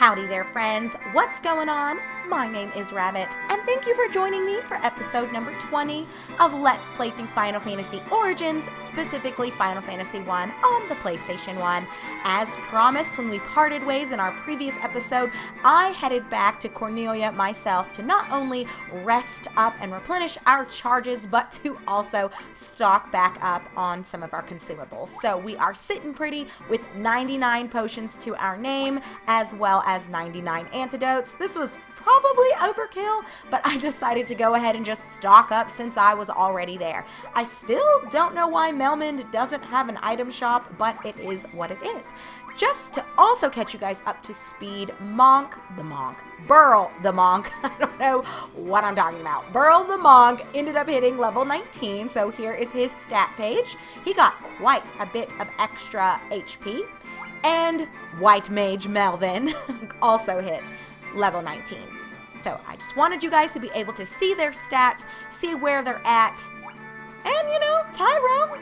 Howdy there, friends. What's going on? My name is Rabbit, and thank you for joining me for episode number 20 of Let's Play Through Final Fantasy Origins, specifically Final Fantasy 1 on the PlayStation 1. As promised when we parted ways in our previous episode, I headed back to Cornelia myself to not only rest up and replenish our charges, but to also stock back up on some of our consumables. So we are sitting pretty with 99 potions to our name, as well as 99 antidotes. This was probably overkill, but I decided to go ahead and just stock up since I was already there. I still don't know why Melmond doesn't have an item shop, but it is what it is. Just to also catch you guys up to speed, Burl the Monk, I don't know what I'm talking about. Burl the Monk ended up hitting level 19, so here is his stat page. He got quite a bit of extra HP, and White Mage Melvin also hit level 19. So I just wanted you guys to be able to see their stats, see where they're at, and Tyrone,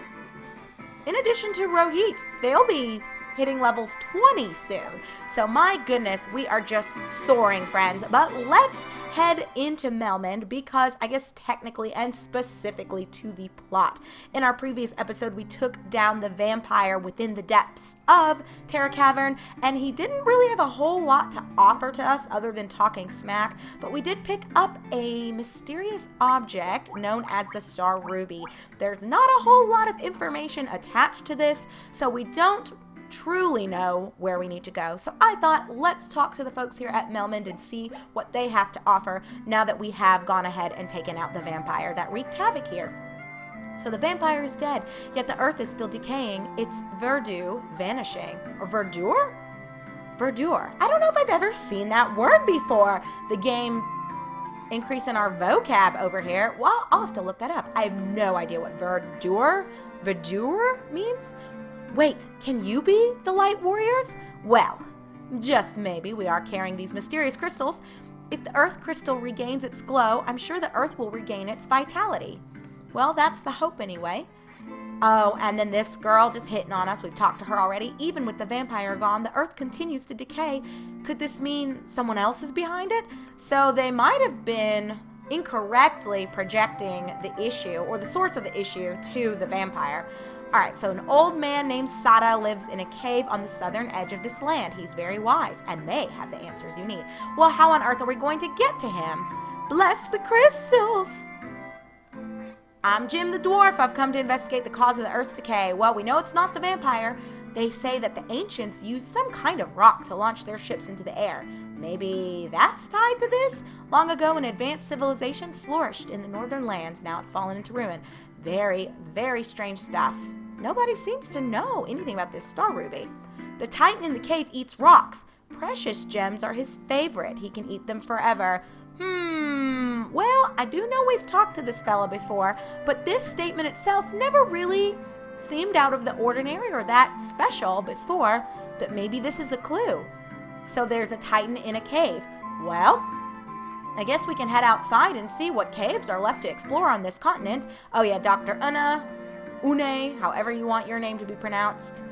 in addition to Rohit, they'll be hitting levels 20 soon. So my goodness, we are just soaring, friends. But let's head into Melmond because I guess technically and specifically to the plot. In our previous episode, we took down the vampire within the depths of Terra Cavern, and he didn't really have a whole lot to offer to us other than talking smack, but we did pick up a mysterious object known as the Star Ruby. There's not a whole lot of information attached to this, so we don't truly know where we need to go. So I thought, let's talk to the folks here at Melmond and see what they have to offer now that we have gone ahead and taken out the vampire that wreaked havoc here. So the vampire is dead, yet the earth is still decaying. It's Verdure vanishing. Or Verdure? Verdure. I don't know if I've ever seen that word before. The game increasing our vocab over here. Well, I'll have to look that up. I have no idea what Verdure means. Wait, can you be the Light Warriors? Well, just maybe we are carrying these mysterious crystals. If the Earth crystal regains its glow, I'm sure the Earth will regain its vitality. Well, that's the hope anyway. Oh, and then this girl just hitting on us. We've talked to her already. Even with the vampire gone, the Earth continues to decay. Could this mean someone else is behind it? So they might have been incorrectly projecting the issue or the source of the issue to the vampire. Alright, so an old man named Sada lives in a cave on the southern edge of this land. He's very wise and may have the answers you need. Well, how on earth are we going to get to him? Bless the crystals! I'm Jim the Dwarf. I've come to investigate the cause of the Earth's decay. Well, we know it's not the vampire. They say that the ancients used some kind of rock to launch their ships into the air. Maybe that's tied to this? Long ago, an advanced civilization flourished in the northern lands. Now it's fallen into ruin. Very, very strange stuff. Nobody seems to know anything about this Star Ruby. The Titan in the cave eats rocks. Precious gems are his favorite. He can eat them forever. Well, I do know we've talked to this fella before, but this statement itself never really seemed out of the ordinary or that special before, but maybe this is a clue. So there's a Titan in a cave. Well, I guess we can head outside and see what caves are left to explore on this continent. Oh yeah, Dr. Une, however you want your name to be pronounced.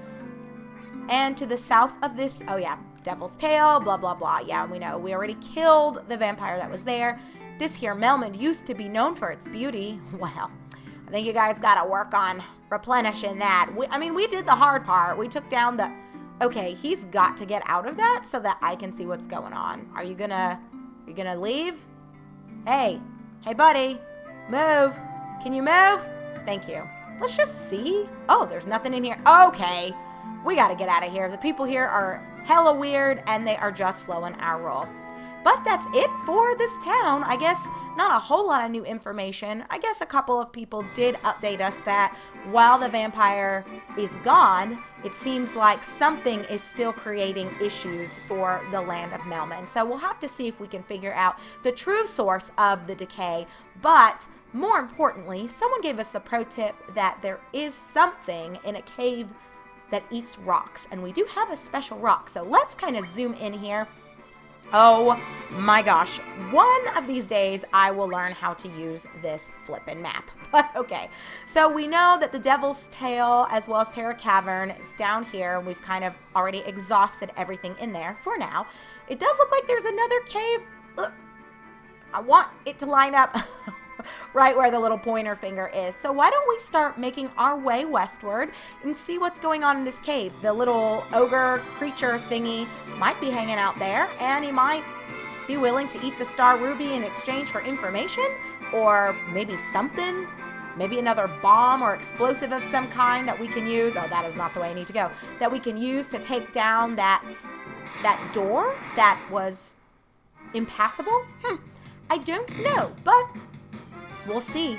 And to the south of this, oh yeah, Devil's Tail, blah, blah, blah. Yeah, we know. We already killed the vampire that was there. This here Melmond used to be known for its beauty. Well, I think you guys got to work on replenishing that. We did the hard part. We took down the... Okay, he's got to get out of that so that I can see what's going on. Are you gonna leave? Hey, buddy, move. Can you move? Thank you. Let's just see. Oh, there's nothing in here. Okay, we got to get out of here. The people here are hella weird, and they are just slowing our roll. But that's it for this town. I guess not a whole lot of new information. I guess a couple of people did update us that while the vampire is gone, it seems like something is still creating issues for the land of Melmond. So we'll have to see if we can figure out the true source of the decay. But more importantly, someone gave us the pro tip that there is something in a cave that eats rocks. And we do have a special rock. So let's kind of zoom in here Oh my gosh. One of these days, I will learn how to use this flippin' map. But okay, so we know that the Devil's Tail as well as Terror Cavern is down here, and we've kind of already exhausted everything in there for now. It does look like there's another cave. Look, I want it to line up right where the little pointer finger is. So why don't we start making our way westward and see what's going on in this cave? The little ogre creature thingy might be hanging out there, and he might be willing to eat the Star Ruby in exchange for information, or maybe something, maybe another bomb or explosive of some kind that we can use. Oh, that is not the way I need to go. That we can use to take down that door that was impassable. I don't know, but we'll see.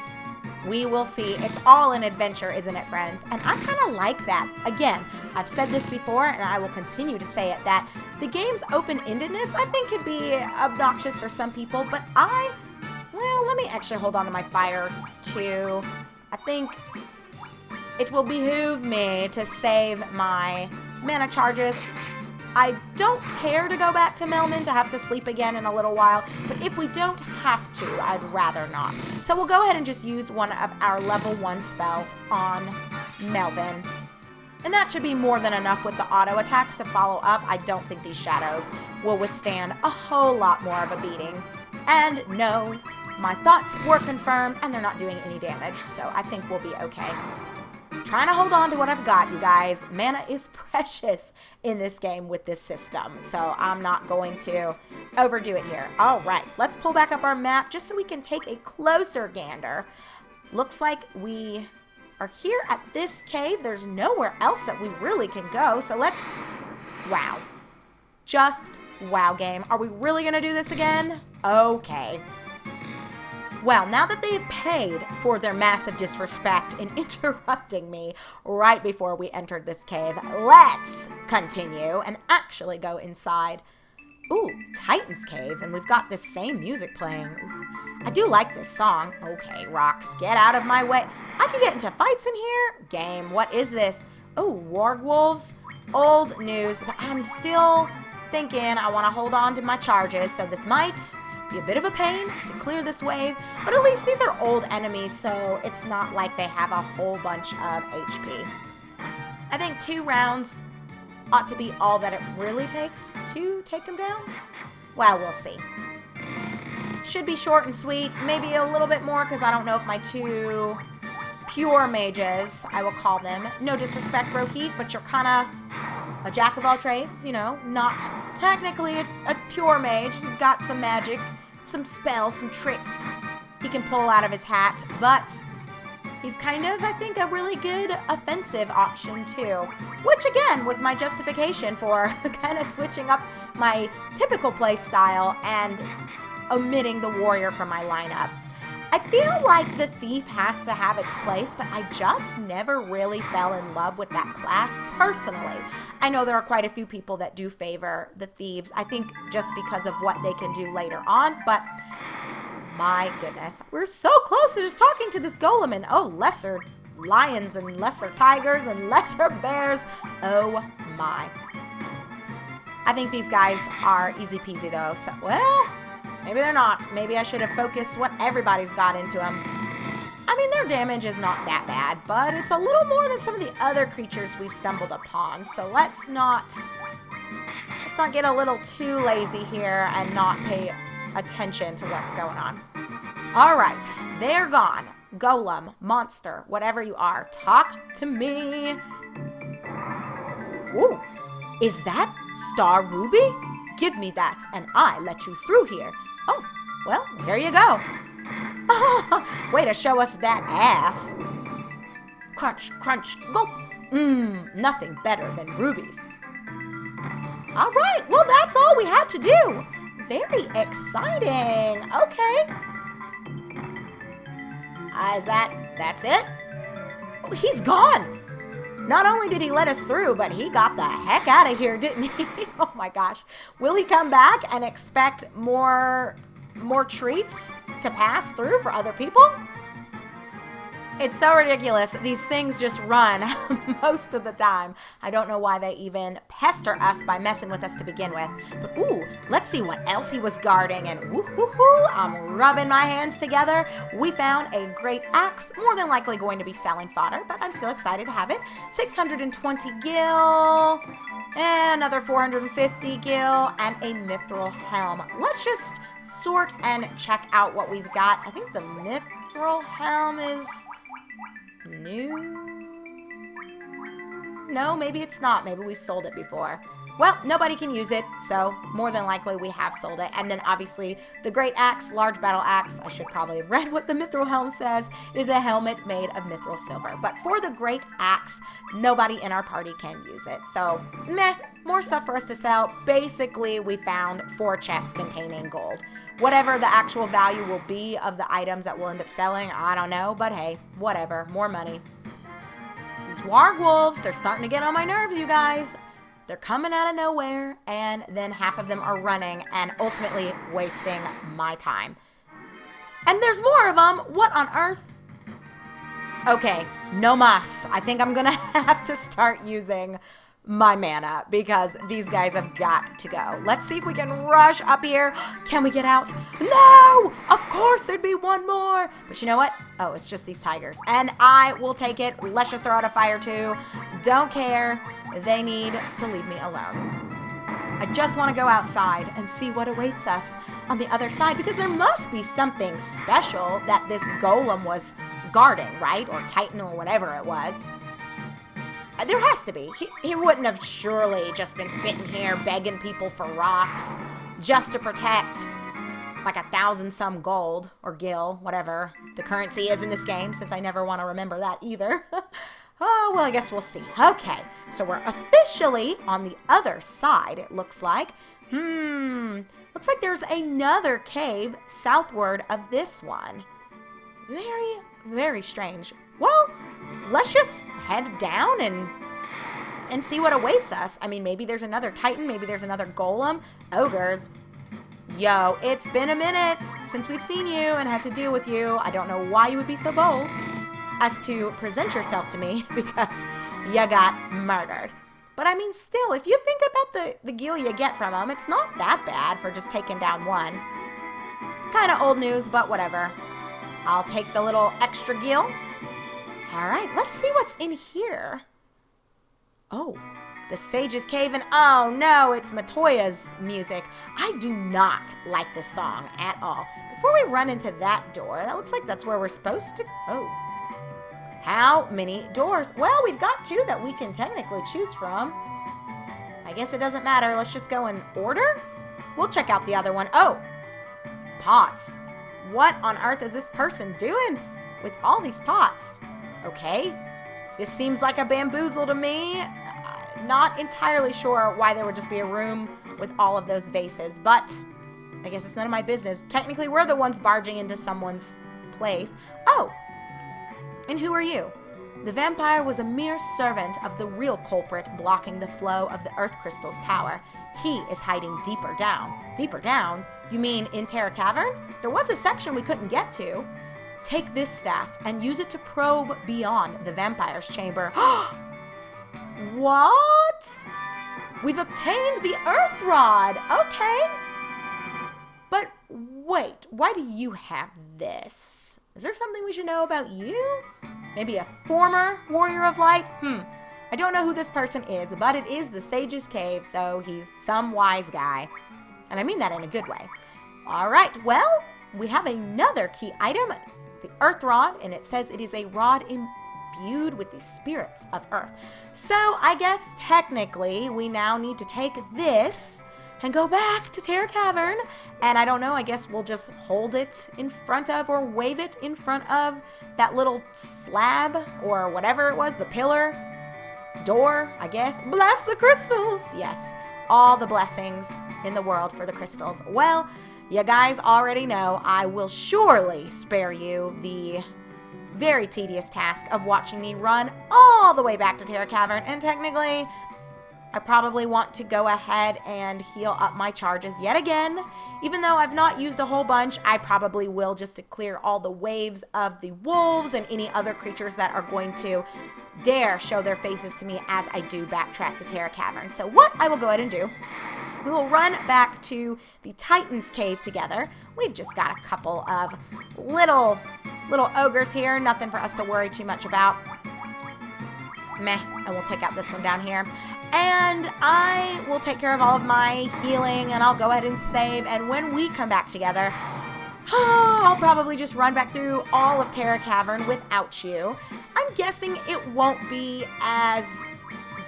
We will see. It's all an adventure, isn't it, friends? And I kind of like that. Again, I've said this before, and I will continue to say it, that the game's open-endedness, I think, could be obnoxious for some people, but well, let me actually hold on to my fire, too. I think it will behoove me to save my mana charges. I don't care to go back to Melman to have to sleep again in a little while, but if we don't have to, I'd rather not. So we'll go ahead and just use one of our level 1 spells on Melvin. And that should be more than enough with the auto attacks to follow up. I don't think these shadows will withstand a whole lot more of a beating. And no, my thoughts were confirmed, and they're not doing any damage, so I think we'll be okay. Trying to hold on to what I've got, you guys. Mana is precious in this game with this system, so I'm not going to overdo it here. All right, let's pull back up our map just so we can take a closer gander. Looks like we are here at this cave. There's nowhere else that we really can go, so let's... Wow. Just wow, game. Are we really going to do this again? Okay. Well, now that they've paid for their massive disrespect in interrupting me right before we entered this cave, let's continue and actually go inside. Ooh, Titan's Cave, and we've got this same music playing. Ooh, I do like this song. Okay, rocks, get out of my way. I can get into fights in here? Game, what is this? Oh, wargwolves, old news, but I'm still thinking I want to hold on to my charges, so this might be a bit of a pain to clear this wave, but at least these are old enemies, so it's not like they have a whole bunch of HP. I think 2 rounds ought to be all that it really takes to take them down. Well, we'll see. Should be short and sweet, maybe a little bit more, because I don't know if my 2 pure mages, I will call them, no disrespect, Rohit, but you're kind of a jack of all trades, you know, not technically a pure mage. He's got some magic, some spells, some tricks he can pull out of his hat, but he's kind of, I think, a really good offensive option too, which again was my justification for kind of switching up my typical play style and omitting the warrior from my lineup. I feel like the thief has to have its place, but I just never really fell in love with that class personally. I know there are quite a few people that do favor the thieves, I think just because of what they can do later on, but my goodness, we're so close to just talking to this golem and oh, lesser lions and lesser tigers and lesser bears. Oh my. I think these guys are easy peasy though, so, well, maybe they're not. Maybe I should have focused what everybody's got into them. I mean, their damage is not that bad, but it's a little more than some of the other creatures we've stumbled upon. So let's not get a little too lazy here and not pay attention to what's going on. All right, they're gone. Golem, monster, whatever you are, talk to me. Ooh, is that Star Ruby? Give me that, and I let you through here. Oh, well, here you go. Way to show us that ass. Crunch, crunch, gulp. Nothing better than rubies. All right, well, that's all we had to do. Very exciting. Okay. That's it? Oh, he's gone. Not only did he let us through, but he got the heck out of here, didn't he? Oh my gosh. Will he come back and expect more treats to pass through for other people? It's so ridiculous. These things just run most of the time. I don't know why they even pester us by messing with us to begin with. But ooh, let's see what else he was guarding. And woo-hoo-hoo, I'm rubbing my hands together. We found a great axe, more than likely going to be selling fodder, but I'm still excited to have it. 620 gil, and another 450 gil, and a mithril helm. Let's just sort and check out what we've got. I think the mithril helm is new? No, maybe it's not. Maybe we've sold it before. Well, nobody can use it, so more than likely we have sold it. And then obviously the great axe, large battle axe, I should probably have read what the mithril helm says, is a helmet made of mithril silver. But for the great axe, nobody in our party can use it. So, meh, more stuff for us to sell. Basically, we found 4 chests containing gold. Whatever the actual value will be of the items that we'll end up selling, I don't know, but hey, whatever, more money. These warg wolves, they're starting to get on my nerves, you guys. They're coming out of nowhere, and then half of them are running and ultimately wasting my time. And there's more of them. What on earth? Okay, no mas. I think I'm gonna have to start using my mana because these guys have got to go. Let's see if we can rush up here. Can we get out? No! Of course there'd be one more. But you know what? Oh, it's just these tigers. And I will take it. Let's just throw out a fire too. Don't care. They need to leave me alone. I just want to go outside and see what awaits us on the other side because there must be something special that this golem was guarding, right? Or Titan or whatever it was. There has to be. He wouldn't have surely just been sitting here begging people for rocks just to protect like 1,000 some gold or gil, whatever the currency is in this game, since I never want to remember that either. Oh, well, I guess we'll see. Okay, so we're officially on the other side, it looks like. Looks like there's another cave southward of this one. Very, very strange. Well, let's just head down and see what awaits us. I mean, maybe there's another Titan, maybe there's another golem. Ogres. Yo, it's been a minute since we've seen you and had to deal with you. I don't know why you would be so bold as to present yourself to me because you got murdered. But I mean, still, if you think about the gil you get from them, it's not that bad for just taking down one. Kind of old news, but whatever. I'll take the little extra gil. All right, let's see what's in here. Oh, the Sage's Cave, and oh no, it's Matoya's music. I do not like this song at all. Before we run into that door, that looks like that's where we're supposed to... Oh. How many doors? Well, we've got 2 that we can technically choose from. I guess it doesn't matter. Let's just go in order. We'll check out the other one. Oh, pots. What on earth is this person doing with all these pots? Okay, this seems like a bamboozle to me. Not entirely sure why there would just be a room with all of those vases, but I guess it's none of my business. Technically, we're the ones barging into someone's place. Oh, and who are you? The vampire was a mere servant of the real culprit blocking the flow of the earth crystal's power. He is hiding deeper down. Deeper down? You mean in Terra Cavern? There was a section we couldn't get to. Take this staff and use it to probe beyond the vampire's chamber. What? We've obtained the Earth Rod. Okay. But wait, why do you have this? Is there something we should know about you? Maybe a former warrior of light? I don't know who this person is, but it is the Sage's Cave, so he's some wise guy. And I mean that in a good way. All right, well, we have another key item, the Earth Rod, and it says it is a rod imbued with the spirits of Earth. So I guess technically we now need to take this and go back to Terra Cavern, and I don't know, I guess we'll just hold it in front of or wave it in front of that little slab or whatever it was, the pillar, door, I guess. Bless the crystals! Yes, all the blessings in the world for the crystals. Well, you guys already know I will surely spare you the very tedious task of watching me run all the way back to Terra Cavern, and technically, I probably want to go ahead and heal up my charges yet again. Even though I've not used a whole bunch, I probably will, just to clear all the waves of the wolves and any other creatures that are going to dare show their faces to me as I do backtrack to Terra Cavern. So what I will go ahead and do, we will run back to the Titan's Cave together. We've just got a couple of little ogres here. Nothing for us to worry too much about. Meh. And we'll take out this one down here. And I will take care of all of my healing, and I'll go ahead and save. And when we come back together, I'll probably just run back through all of Terra Cavern without you. I'm guessing it won't be as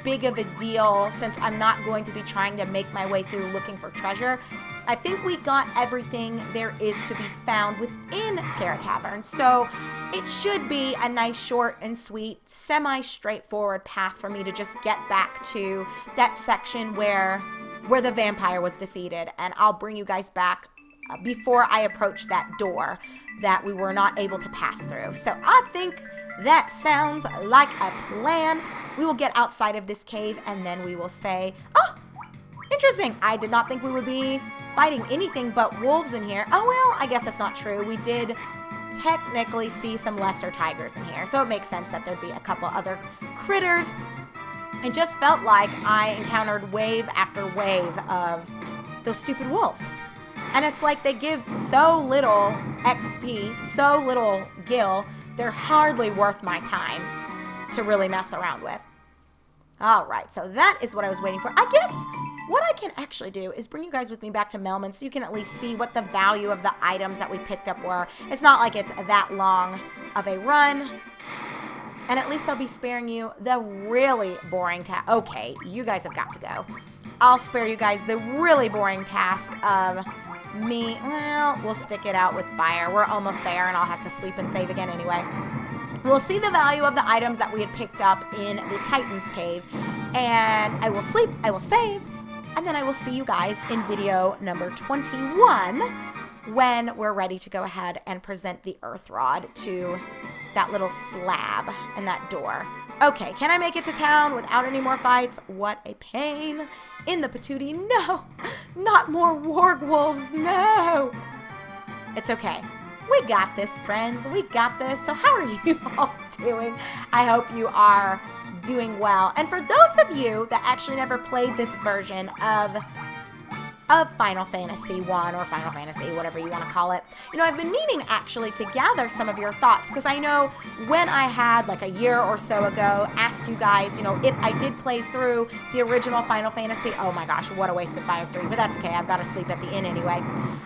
big of a deal since I'm not going to be trying to make my way through looking for treasure. I think we got everything there is to be found within Terra Cavern, so it should be a nice, short and sweet, semi-straightforward path for me to just get back to that section where the vampire was defeated, and I'll bring you guys back before I approach that door that we were not able to pass through. So I think that sounds like a plan. We will get outside of this cave, and then we will say, oh, interesting. I did not think we would be fighting anything but wolves in here. Oh, well, I guess that's not true. We did technically see some lesser tigers in here, so it makes sense that there'd be a couple other critters. It just felt like I encountered wave after wave of those stupid wolves. And it's like they give so little XP, so little gil, they're hardly worth my time to really mess around with. All right, so that is what I was waiting for. I guess what I can actually do is bring you guys with me back to Melman so you can at least see what the value of the items that we picked up were. It's not like it's that long of a run. And at least I'll be sparing you the really boring task. Okay, you guys have got to go. I'll spare you guys the really boring task of me. Well, we'll stick it out with fire. We're almost there, and I'll have to sleep and save again anyway. We'll see the value of the items that we had picked up in the Titan's Cave, and I will sleep, I will save, and then I will see you guys in video number 21 when we're ready to go ahead and present the earth rod to that little slab and that door. Okay, can I make it to town without any more fights? What a pain in the patootie. No, not more warg wolves, no. It's okay. We got this, friends. We got this. So how are you all doing? I hope you are doing well. And for those of you that actually never played this version of Final Fantasy 1 or Final Fantasy, whatever you want to call it. You know, I've been meaning actually to gather some of your thoughts, because I know when I had like a year or so ago asked you guys, you know, if I did play through the original Final Fantasy, oh my gosh, what a waste of 5 3, but that's okay, I've got to sleep at the inn anyway.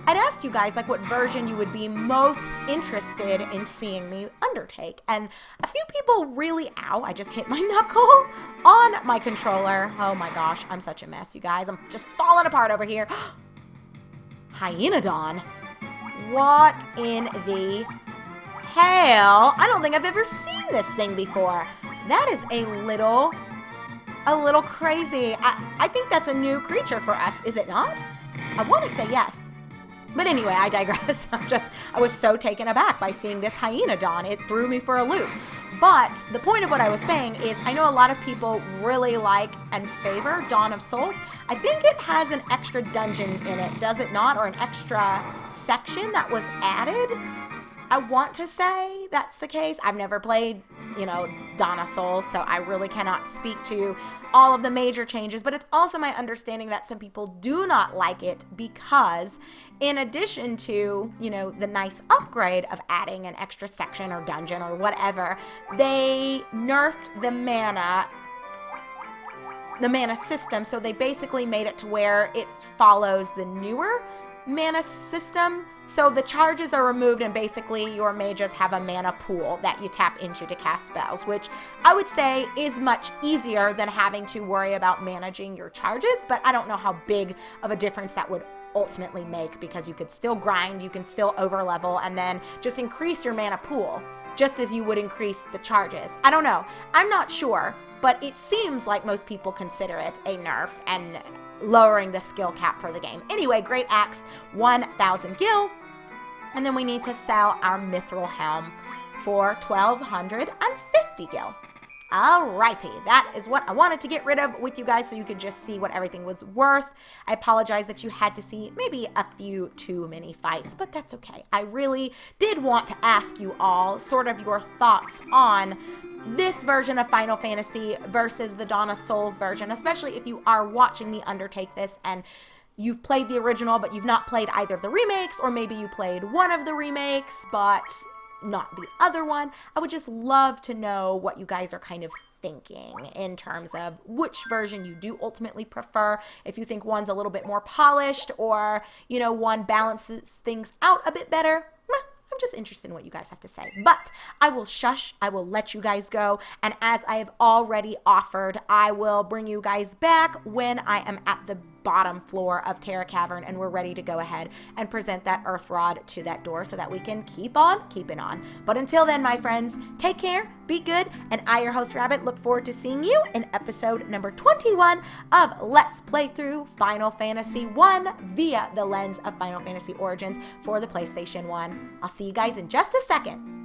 I'd asked you guys like what version you would be most interested in seeing me undertake, and a few people really, ow, I just hit my knuckle on my controller. Oh my gosh, I'm such a mess, you guys. I'm just falling apart over here. Hyenodon? What in the hell? I don't think I've ever seen this thing before. That is a little crazy. I think that's a new creature for us, is it not? I want to say yes. But anyway, I digress. I was so taken aback by seeing this Hyenodon. It threw me for a loop. But the point of what I was saying is I know a lot of people really like and favor Dawn of Souls. I think it has an extra dungeon in it, does it not? Or an extra section that was added. I want to say that's the case. I've never played, you know, Dawn of Souls, so I really cannot speak to all of the major changes, but it's also my understanding that some people do not like it because in addition to, you know, the nice upgrade of adding an extra section or dungeon or whatever, they nerfed the mana system, so they basically made it to where it follows the newer mana system. So the charges are removed and basically your mages have a mana pool that you tap into to cast spells, which I would say is much easier than having to worry about managing your charges, but I don't know how big of a difference that would ultimately make because you could still grind, you can still overlevel, and then just increase your mana pool just as you would increase the charges. I don't know. I'm not sure, but it seems like most people consider it a nerf and lowering the skill cap for the game. Anyway, Great Axe, 1,000 gil. And then we need to sell our Mithril Helm for 1,250 gil. Alrighty, that is what I wanted to get rid of with you guys so you could just see what everything was worth. I apologize that you had to see maybe a few too many fights, but that's okay. I really did want to ask you all sort of your thoughts on this version of Final Fantasy versus the Dawn of Souls version, especially if you are watching me undertake this and you've played the original but you've not played either of the remakes, or maybe you played one of the remakes but not the other one. I would just love to know what you guys are kind of thinking in terms of which version you do ultimately prefer. If you think one's a little bit more polished, or, you know, one balances things out a bit better. I'm just interested in what you guys have to say. But I will shush. I will let you guys go. And as I have already offered, I will bring you guys back when I am at the bottom floor of Terra Cavern and we're ready to go ahead and present that earth rod to that door so that we can keep on keeping on. But until then, my friends, take care, be good, and I, your host Rabbit, look forward to seeing you in episode number 21 of Let's Play Through Final Fantasy 1 via the lens of Final Fantasy Origins for the PlayStation 1. I'll see you guys in just a second.